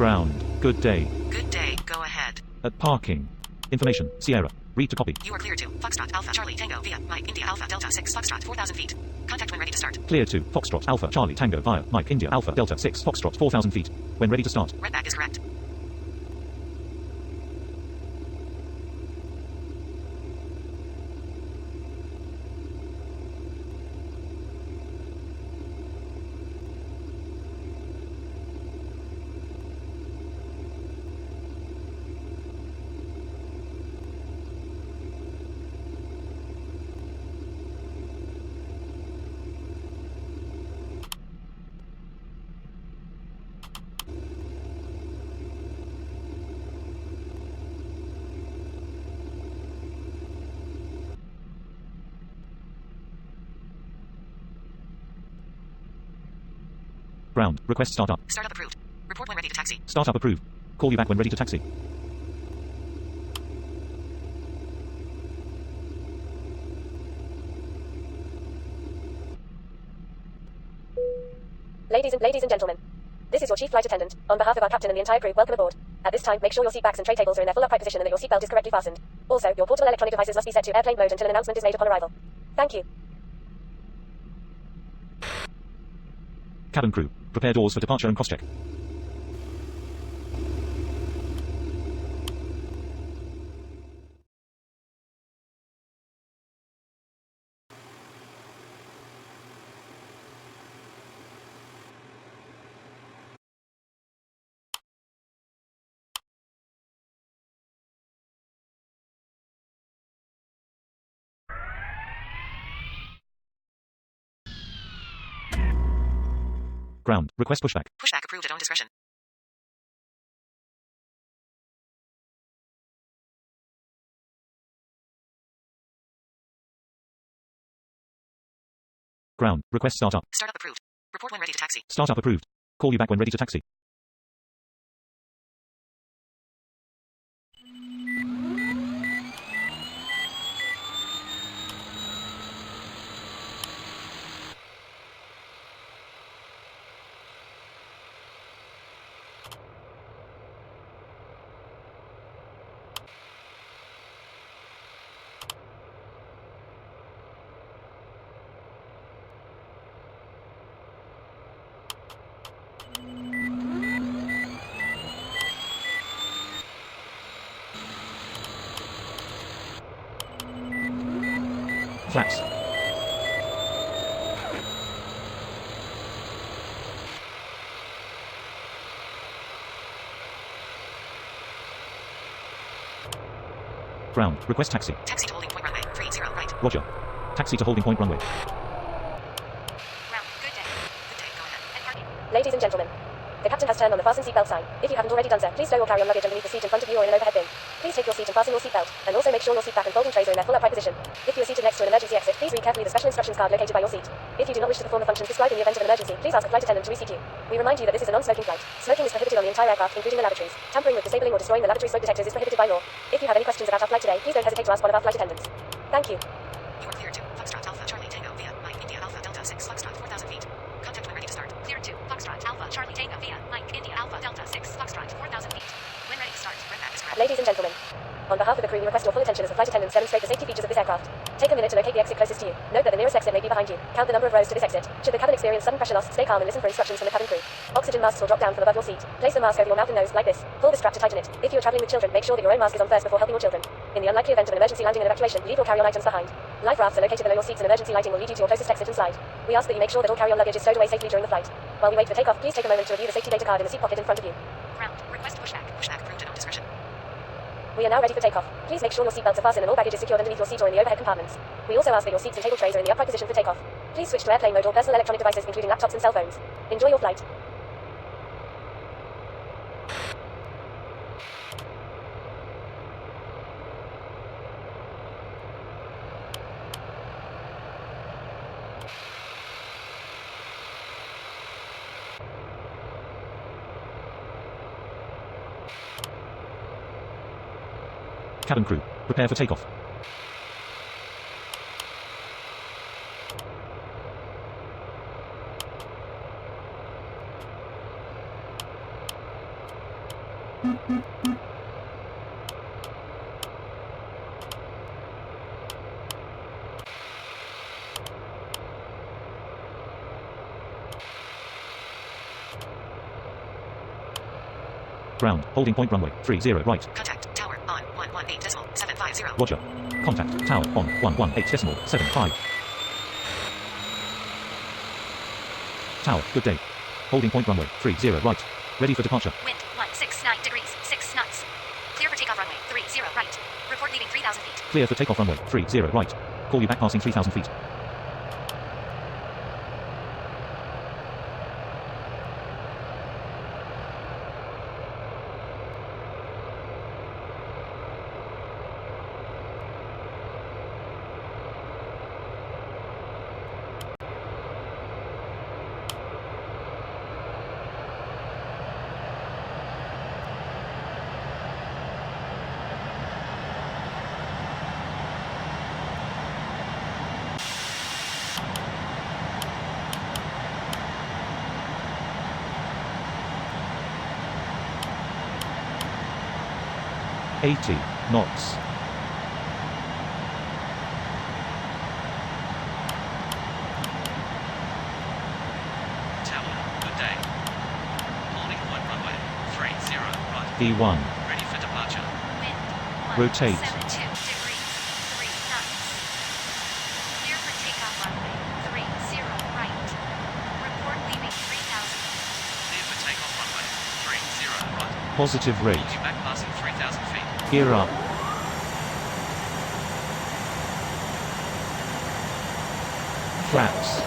Ground. Good day. Good day, go ahead. At parking. Information. Sierra. Read to copy. You are clear to Foxtrot Alpha Charlie Tango via Mike India Alpha Delta 6 Foxtrot 4,000 feet. Contact when ready to start. Clear to Foxtrot Alpha Charlie Tango via Mike India Alpha Delta 6 Foxtrot 4,000 feet. When ready to start. Redback is correct. Ground. Request startup. Startup approved. Report when ready to taxi. Startup approved. Call you back when ready to taxi. Ladies and gentlemen, this is your chief flight attendant. On behalf of our captain and the entire crew, welcome aboard. At this time, make sure your seat backs and tray tables are in their full upright position and that your seatbelt is correctly fastened. Also, your portable electronic devices must be set to airplane mode until an announcement is made upon arrival. Thank you. Cabin crew. Prepare doors for departure and cross-check. Ground. Request pushback. Pushback approved at own discretion. Ground. Request startup. Startup approved. Report when ready to taxi. Startup approved. Call you back when ready to taxi. Flaps. Ground. Request taxi. Taxi to holding point runway 30 right. Roger. Taxi to holding point runway. Ground. Good day. Good day, go ahead. And parking. Ladies and gentlemen, the captain has turned on the fasten seatbelt sign. If you haven't already done so, please stow your carry-on luggage underneath the seat in front of you or in an overhead bin. Please take your seat and fasten your seatbelt, and also make sure your seat back and folding trays are in their full upright position. If you are seated next to an emergency exit, please read carefully the special instructions card located by your seat. If you do not wish to perform the functions described in the event of an emergency, please ask a flight attendant to reseat you. We remind you that this is a non-smoking flight. Smoking is prohibited on the entire aircraft, including the lavatories. Tampering with, disabling, or destroying the lavatory smoke detectors is prohibited by law. If you have any questions about our flight today, please don't hesitate to ask one of our flight attendants. Thank you. You are clear to Foxtrot Alpha Charlie Tango via Mike India Alpha Delta 6 Foxtrot 4,000 feet. Contact when ready to start. Clear to Foxtrot Alpha Charlie Tango via Mike India Alpha Delta 6 Foxtrot 4,000 feet. When ready to start. Redback is correct. Ladies and gentlemen, on behalf of the crew, we request your full attention as the flight attendants demonstrate the safety features of this aircraft. Take a minute to locate the exit closest to you. Note that the nearest exit may be behind you. Count the number of rows to this exit. Should the cabin experience sudden pressure loss, stay calm and listen for instructions from the cabin crew. Oxygen masks will drop down from above your seat. Place the mask over your mouth and nose, like this. Pull the strap to tighten it. If you are traveling with children, make sure that your own mask is on first before helping your children. In the unlikely event of an emergency landing and evacuation, leave your carry-on items behind. Life rafts are located below your seats and emergency lighting will lead you to your closest exit and slide. We ask that you make sure that all carry-on luggage is stowed away safely during the flight. While we wait for takeoff, please take a moment to review the safety data card in the seat pocket in front of you. Ground. Request pushback. Pushback approved at own discretion. We are now ready for takeoff. Please make sure your seatbelts are fastened and all baggage is secured underneath your seat or in the overhead compartments. We also ask that your seats and table trays are in the upright position for takeoff. Please switch to airplane mode or personal electronic devices including laptops and cell phones. Enjoy your flight. Cabin crew. Prepare for takeoff. Ground, holding point runway, 30 right. Contact tower on 118.750. Roger. Contact tower on 118.75. Tower, good day. Holding point runway, 30 right. Ready for departure. Wind 169 degrees, 6 knots. Clear for takeoff runway 30 right. Report leaving 3,000 feet. Clear for takeoff runway, 30 right. Call you back passing 3,000 feet. $80 knots. Tower, good day. Holding point runway 30 right. E1. Ready for departure. Wind Rotate. 172 degrees, 3 knots. Clear for takeoff runway 30 right. Report leaving 3,000. Clear for takeoff runway 30 right. Positive Call rate. you back passing 3,000 feet. Gear up. Flaps.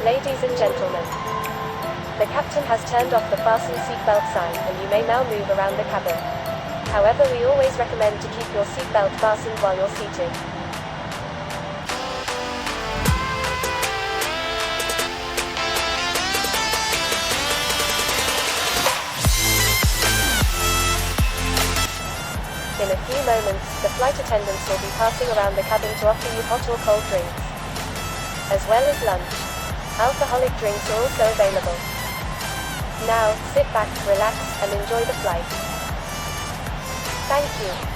Ladies and gentlemen, the captain has turned off the fasten seatbelt sign and you may now move around the cabin. However, we always recommend to keep your seatbelt fastened while you're seated. In a few moments, the flight attendants will be passing around the cabin to offer you hot or cold drinks, as well as lunch. Alcoholic drinks are also available. Now, sit back, relax, and enjoy the flight. Thank you.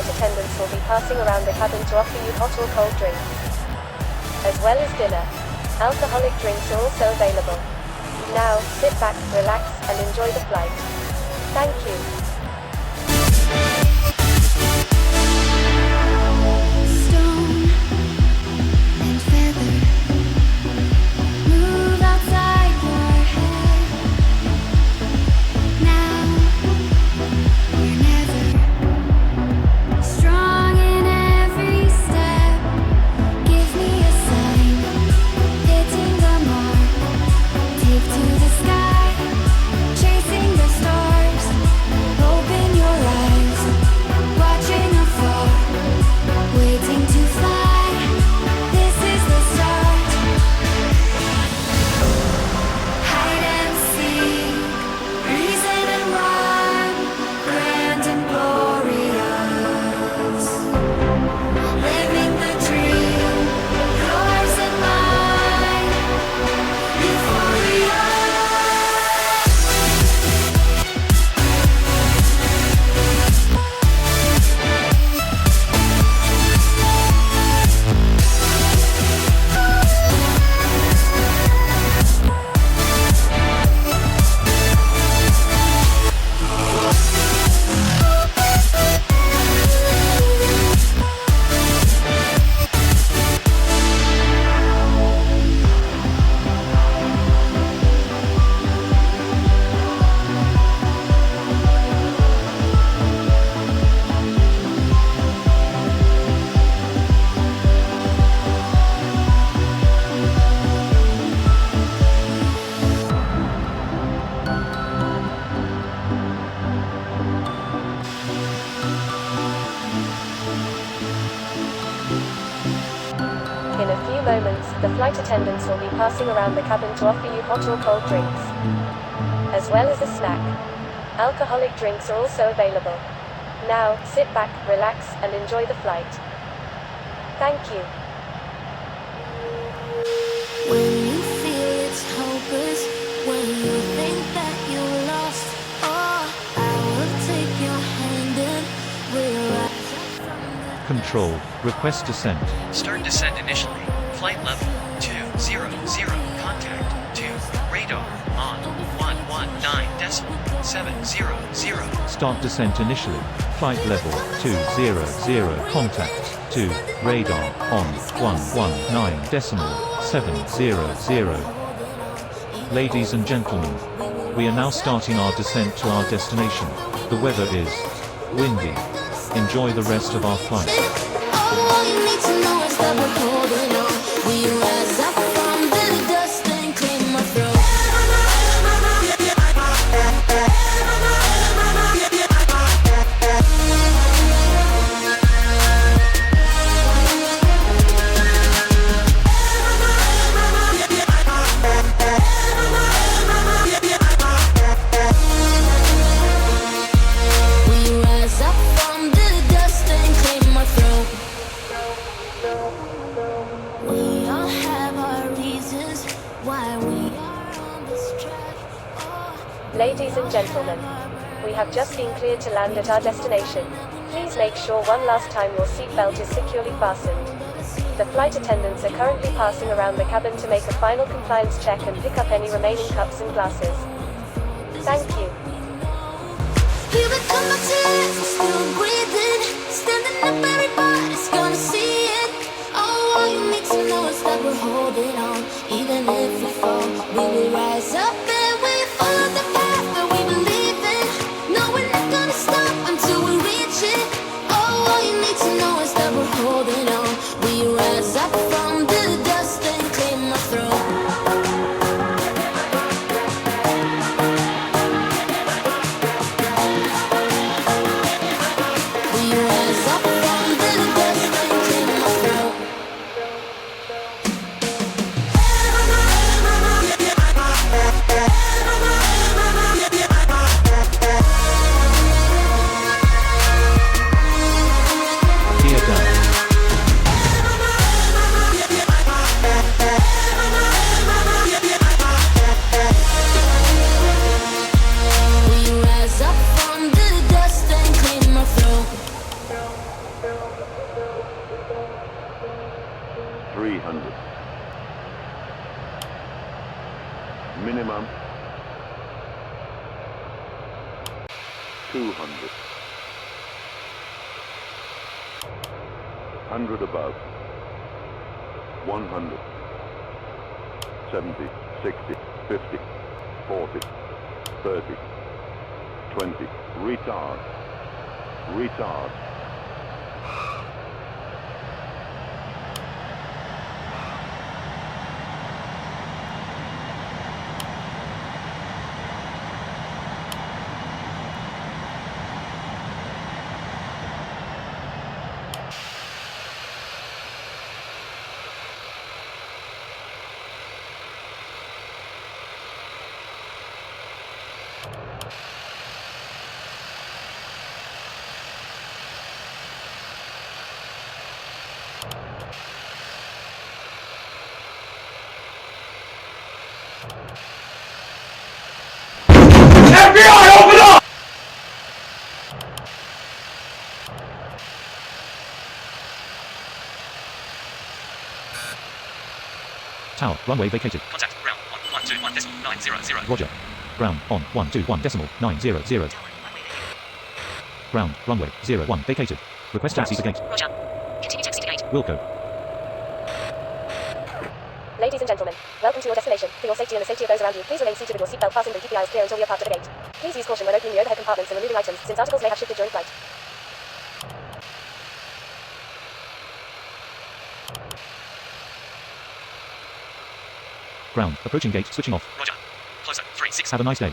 Attendants will be passing around the cabin to offer you hot or cold drinks, as well as dinner. Alcoholic drinks are also available. Now, sit back, relax, and enjoy the flight. Thank you. In a few moments, the flight attendants will be passing around the cabin to offer you hot or cold drinks, as well as a snack. Alcoholic drinks are also available. Now, sit back, relax, and enjoy the flight. Thank you. When you feel it's hopeless, when you think that you're lost, oh, I will take your hand and we'll rise up from the Control, request descent. Start descent initially. Flight level 200. Contact to radar on 119.700. Start descent initially. Flight level 200. Contact to radar on 119.700. Ladies and gentlemen, we are now starting our descent to our destination. The weather is windy. Enjoy the rest of our flight. all you need to know is that we're holding on. We rise up from the dust and clean my throat. Ladies and gentlemen, we have just been cleared to land at our destination. Please make sure one last time your seatbelt is securely fastened. The flight attendants are currently passing around the cabin to make a final compliance check and pick up any remaining cups and glasses. Thank you. Here we come, my tears, I'm still breathing. Standing up, everybody's gonna see it. Oh, all you need to know is that we're holding on. Even if we fall, we will rise up and we follow the path that we believe in. No, we're not gonna stop until we reach it. Oh, all you need to know is that we're holding on. We rise up from the dust and clear my throat. Gear down. We rise up from the dust and clear my throat. 300. Minimum 200. 100 above. 100. 70, 60, 50, 40, 30, 20. Retard. Retard. Tower, runway vacated. Contact ground on 121.900. Roger. Ground on 121.900. Ground, runway 01 vacated. Request taxi to gate. Roger. Continue taxi to gate. Wilco. Ladies and gentlemen, welcome to your destination. For your safety and the safety of those around you, please remain seated with your seatbelt fastened and keep the aisles clear until we are parked at the gate. Please use caution when opening the overhead compartments and removing items, since articles may have shifted during flight. Ground, approaching gate, switching off. Roger. Closer. 36. Have a nice day.